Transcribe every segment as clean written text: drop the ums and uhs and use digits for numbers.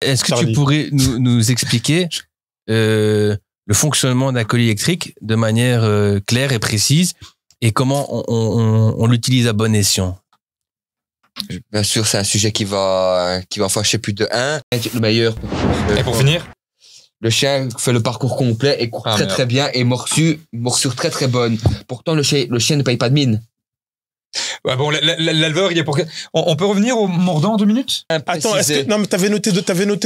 Est-ce que Charlie, tu pourrais nous expliquer le fonctionnement d'un collier électrique de manière claire et précise et comment on l'utilise à bon escient? Bien sûr, c'est un sujet qui va fâcher plus de un. Le meilleur. Et pour finir, le chien fait le parcours complet et court très bien et morsure très très bonne. Pourtant, le chien ne paye pas de mine. ouais, bon, l'éleveur, il est pour. On peut revenir au mordant en 2 minutes? Attends, non, mais t'avais noté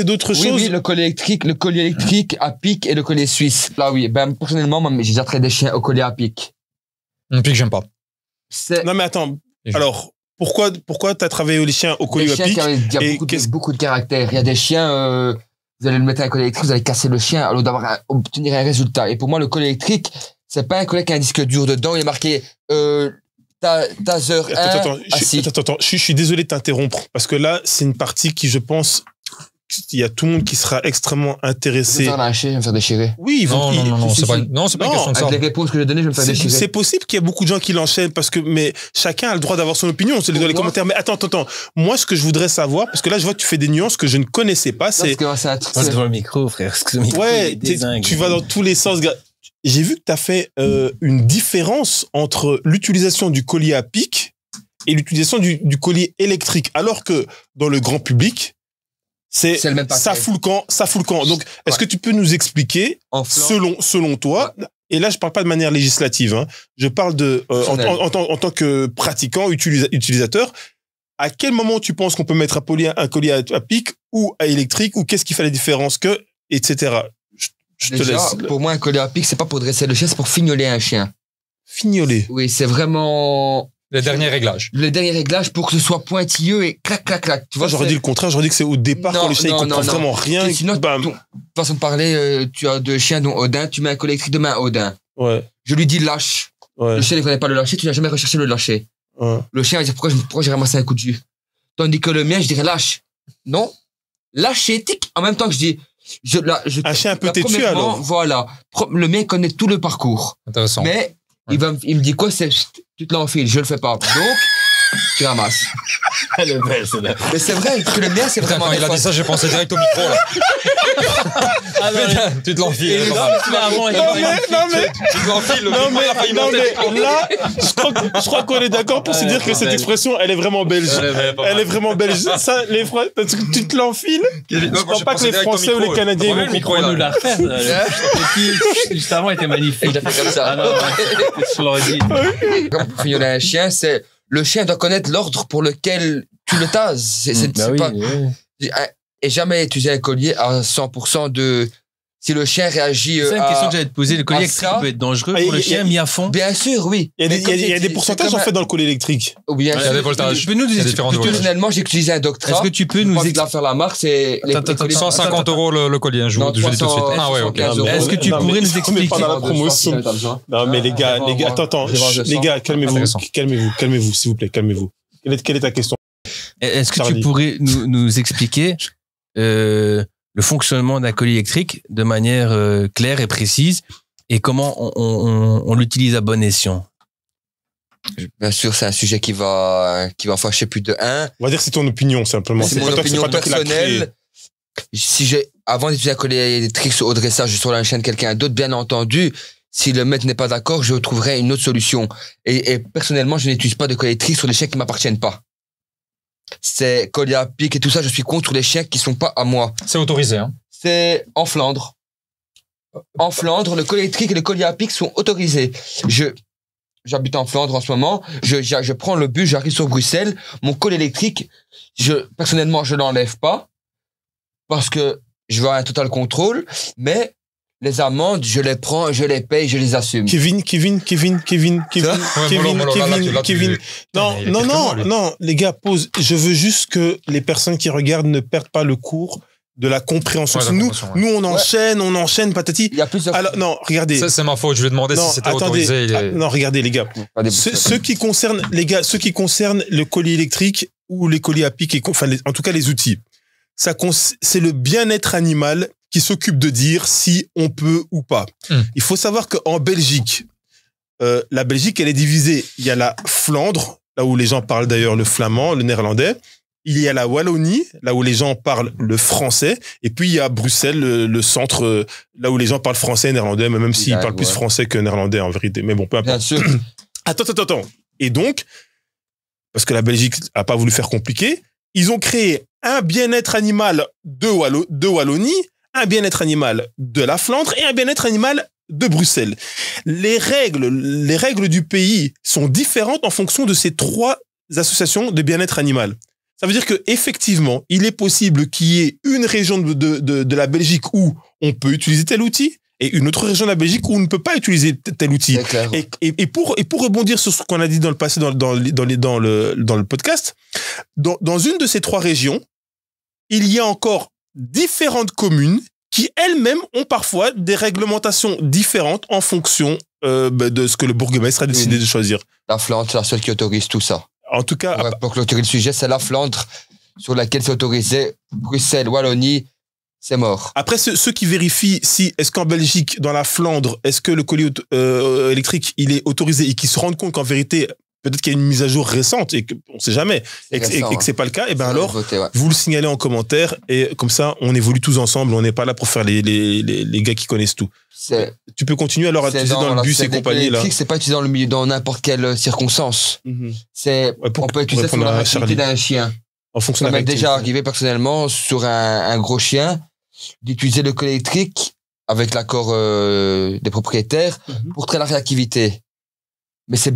d'autres choses? Oui, le collier électrique à pic et le collier suisse. Là, oui. Ben, personnellement, moi, j'ai déjà traité des chiens au collier à pic. Un pic, j'aime pas. Non, mais attends. Alors, pourquoi t'as travaillé les chiens au collier à pic? Il y a beaucoup de caractère. Il y a des chiens, vous allez le mettre à un collier électrique, vous allez casser le chien à l'eau obtenir un résultat. Et pour moi, le collier électrique, c'est pas un collier qui a un disque dur dedans. Il est marqué, Taser 1. Attends, je suis désolé de t'interrompre parce que là, c'est une partie qui, je pense, il y a tout le monde qui sera extrêmement intéressé. Je vais me faire lâcher, je vais me faire déchirer. Oui, Non, c'est pas une question de ça. Avec les réponses que j'ai données, je vais me faire déchirer. C'est possible qu'il y ait beaucoup de gens qui l'enchaînent mais chacun a le droit d'avoir son opinion. C'est dans les commentaires. Mais attends. Moi, ce que je voudrais savoir, parce que là, je vois que tu fais des nuances que je ne connaissais pas, c'est. C'est devant le micro, frère. Ouais, tu vas dans tous les sens. J'ai vu que tu as fait une différence entre l'utilisation du collier à pic et l'utilisation du collier électrique. Alors que dans le grand public, ça fout le camp. Donc, est-ce que tu peux nous expliquer, selon toi, et là, je parle pas de manière législative, hein, je parle en tant que pratiquant, utilisateur, à quel moment tu penses qu'on peut mettre un collier à pic ou à électrique, ou qu'est-ce qui fait la différence etc. Je te laisse. Pour moi, un collier à pic, c'est pas pour dresser le chien, c'est pour fignoler un chien. Fignoler? Oui, c'est vraiment... Les derniers réglages. Les derniers réglages pour que ce soit pointilleux et clac, clac, clac. Tu vois, j'aurais dit le contraire, j'aurais dit que c'est au départ quand le chien il comprend vraiment rien. Sinon, façon de parler, tu as deux chiens dont Odin, tu mets un collier électrique de main Odin. Ouais. Je lui dis lâche. Ouais. Le chien ne connaît pas le lâcher, tu n'as jamais recherché le lâcher. Ouais. Le chien va dire pourquoi j'ai ramassé un coup de jus. Tandis que le mien, je dirais lâche. Non. Lâcher, tic. En même temps que je dis, un chien un peu têtu alors. Voilà. Le mien connaît tout le parcours. Intéressant. Mais il me dit quoi, tu te l'enfiles, je le fais pas. Donc, tu ramasses. Elle est belle, c'est là. Mais c'est vrai, que le mien, c'est vraiment. Quand il a dit ça, j'ai pensé direct au micro, là. Tu te l'enfiles. Non, mais. Là, je crois qu'on est d'accord pour se dire que cette expression, elle est vraiment belge. Elle est vraiment belge. Ça, tu te l'enfiles. Je crois pas que les Français ou les Canadiens vont comprendre. Nous la refaire. Juste avant, était magnifique. Il a fait comme ça. Je l'aurais dit. Comme pour fignoler un chien, c'est. Le chien doit connaître l'ordre pour lequel tu le tases. C'est pas. Oui. Et jamais utiliser un collier à 100% de. Si le chien réagit. C'est une question que j'allais te poser. Le collier électrique peut être dangereux pour le chien mis à fond? Bien sûr, oui. Il y a des pourcentages en fait dans le collier électrique. Oui, bien sûr. Il y a des voltages. Tu peux nous dire personnellement, j'ai utilisé un Doctra. Est-ce que tu peux nous expliquer faire la marque? C'est 150 € le collier. Je vous dis tout de suite. Ah ouais, ok. Est-ce que tu pourrais nous expliquer? Pas dans la promotion. Non, mais les gars, attends. Les gars, calmez-vous, s'il vous plaît, calmez-vous. Quelle est ta question? Est-ce que tu pourrais nous expliquer le fonctionnement d'un collier électrique de manière claire et précise et comment on l'utilise à bon escient? Bien sûr, c'est un sujet qui va fâcher plus de un. On va dire que c'est ton opinion, simplement. C'est mon opinion personnelle. Avant d'utiliser un collier électrique au dressage sur la chaîne de quelqu'un d'autre, bien entendu, si le maître n'est pas d'accord, je trouverai une autre solution. Et personnellement, je n'utilise pas de collier électrique sur des chiens qui ne m'appartiennent pas. C'est collier à pic et tout ça, je suis contre les chiens qui sont pas à moi. C'est autorisé, hein? C'est en Flandre. En Flandre, le collier électrique et le collier à pic sont autorisés. J'habite en Flandre en ce moment. Je prends le bus, j'arrive sur Bruxelles. Mon collier électrique, personnellement, je l'enlève pas parce que je veux un total contrôle, mais les amendes, je les prends, je les paye, je les assume. Kevin. Non, les gars, pause. Je veux juste que les personnes qui regardent ne perdent pas le cours de la compréhension. Nous, on enchaîne, patati. Il y a plusieurs. Alors, non, regardez. Ça, c'est ma faute. Je lui ai demandé si c'était autorisé. Non, regardez, les gars. Ce qui concerne le collier électrique ou les colliers à pic, en tout cas, les outils. C'est le bien-être animal qui s'occupe de dire si on peut ou pas. Il faut savoir qu'en Belgique, la Belgique, elle est divisée. Il y a la Flandre, là où les gens parlent d'ailleurs le flamand, le néerlandais, il y a la Wallonie, là où les gens parlent le français, et puis il y a Bruxelles, le centre, là où les gens parlent français et néerlandais, même s'ils parlent plus français que néerlandais en vérité. Mais bon, peu importe. Bien sûr. Attends. Et donc, parce que la Belgique a pas voulu faire compliqué, ils ont créé un bien-être animal de Wallonie, un bien-être animal de la Flandre et un bien-être animal de Bruxelles. Les règles du pays sont différentes en fonction de ces 3 associations de bien-être animal. Ça veut dire que effectivement, il est possible qu'il y ait une région de la Belgique où on peut utiliser tel outil et une autre région de la Belgique où on ne peut pas utiliser tel outil. Et pour rebondir sur ce qu'on a dit dans le passé dans le podcast, dans une de ces 3 régions, il y a encore différentes communes qui elles-mêmes ont parfois des réglementations différentes en fonction de ce que le bourgmestre a décidé de choisir. La Flandre, c'est la seule qui autorise tout ça. En tout cas, pour clôturer le sujet, c'est la Flandre sur laquelle c'est autorisé. Bruxelles, Wallonie, c'est mort. Après, ceux qui vérifient si est-ce qu'en Belgique, dans la Flandre, est-ce que le collier électrique il est autorisé et qui se rendent compte qu'en vérité peut-être qu'il y a une mise à jour récente et qu'on ne sait jamais et que c'est pas le cas, et ben alors vous le signalez en commentaire et comme ça on évolue tous ensemble, on n'est pas là pour faire les gars qui connaissent tout. Tu peux continuer alors à utiliser dans le bus et compagnie là. C'est pas utilisé dans n'importe quelle circonstance. On peut utiliser sur la réactivité d'un chien. En fonction ça m'est déjà arrivé personnellement sur un gros chien d'utiliser le collier électrique avec l'accord des propriétaires pour traiter la réactivité. Mais ce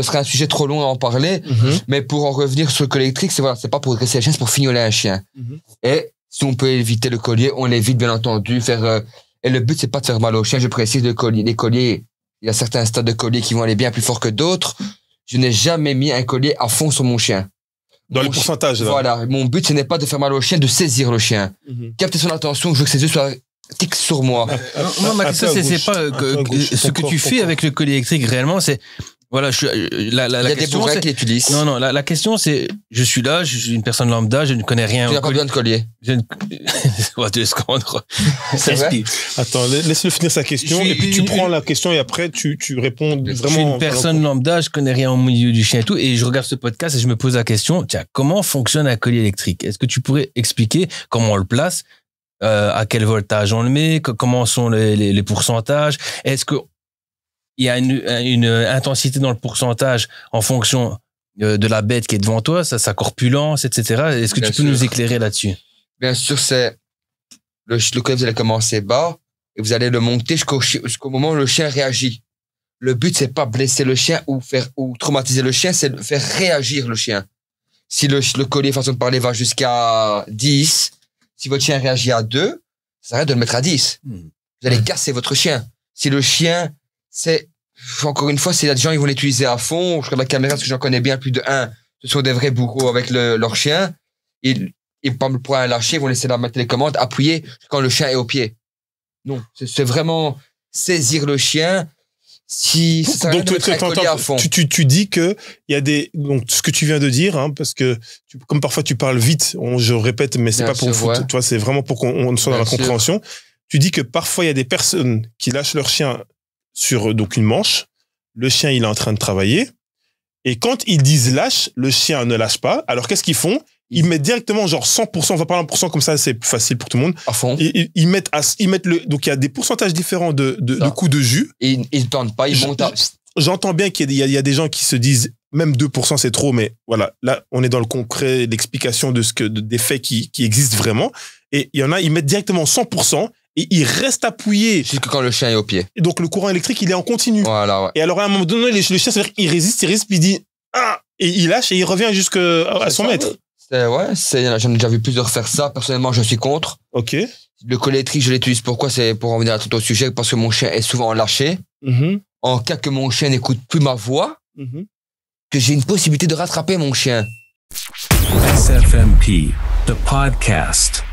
serait un sujet trop long à en parler. Mais pour en revenir sur le collier électrique, c'est pas pour dresser le chien, c'est pour fignoler un chien. Et si on peut éviter le collier, on l'évite bien entendu. Et le but c'est pas de faire mal au chien. Je précise les colliers. Il y a certains stades de collier qui vont aller bien plus fort que d'autres. Je n'ai jamais mis un collier à fond sur mon chien. Dans les pourcentages, là. Voilà. Mon but, ce n'est pas de faire mal au chien, de saisir le chien. Capter son attention, je veux que ses yeux soient fixes sur moi. Moi, ma question, c'est pas ce que tu fais avec le collier électrique réellement, c'est, voilà, il y a des bourrins qui l'utilisent. Non, la question, c'est, je suis là, je suis une personne lambda, je ne connais rien. Tu n'as pas besoin de collier. Deux secondes. C'est vrai? Attends, laisse-le finir sa question, et puis tu prends la question, et après, tu réponds vraiment. Je suis une personne lambda, je connais rien au milieu du chien et tout, et je regarde ce podcast et je me pose la question, tiens, comment fonctionne un collier électrique? Est-ce que tu pourrais expliquer comment on le place? À quel voltage on le met? Comment sont les pourcentages? Est-ce que il y a une intensité dans le pourcentage en fonction de la bête qui est devant toi, sa corpulence, etc. Est-ce que tu peux nous éclairer là-dessus? Bien sûr, c'est le collier, vous allez commencer bas et vous allez le monter jusqu'au moment où le chien réagit. Le but, c'est pas blesser le chien ou traumatiser le chien, c'est faire réagir le chien. Si le collier, façon de parler, va jusqu'à 10, si votre chien réagit à 2, ça arrête de le mettre à 10. Vous allez casser votre chien. Si le chien, encore une fois, c'est des gens, ils vont l'utiliser à fond. Je regarde la caméra parce que j'en connais bien plus de 1. Ce sont des vrais bourreaux avec leur chien. Ils pour un lâcher, ils vont laisser la télécommande appuyer quand le chien est au pied. Non, c'est vraiment saisir le chien. Si ça donc tu dis que il y a donc ce que tu viens de dire, hein, parce que comme parfois tu parles vite, je répète, mais c'est pas pour foutre, toi, c'est vraiment pour qu'on soit dans la compréhension. Tu dis que parfois il y a des personnes qui lâchent leur chien sur donc une manche, le chien il est en train de travailler, et quand ils disent lâche, le chien ne lâche pas. Alors qu'est-ce qu'ils font? Ils mettent directement genre 100%, on va parler en % comme ça, c'est plus facile pour tout le monde. À fond. Ils mettent donc il y a des pourcentages différents de coups de jus. Et ils tentent pas, ils montent à... J'entends bien qu'il y a des gens qui se disent même 2% c'est trop, mais voilà, là on est dans le concret, l'explication des faits qui existent vraiment. Et il y en a, ils mettent directement 100% et ils restent appuyés. Jusque quand le chien est au pied. Et donc le courant électrique, il est en continu. Voilà, ouais. Et alors à un moment donné, le chien, c'est-à-dire qu'il résiste, puis il dit ah, et il lâche et il revient jusqu'à son maître. J'en ai déjà vu plusieurs faire ça. Personnellement, je suis contre. Ok. Le collier électrique, je l'utilise. Pourquoi? C'est pour en venir à tout au sujet, parce que mon chien est souvent lâché. En cas que mon chien n'écoute plus ma voix, que j'ai une possibilité de rattraper mon chien. SFMP, the podcast.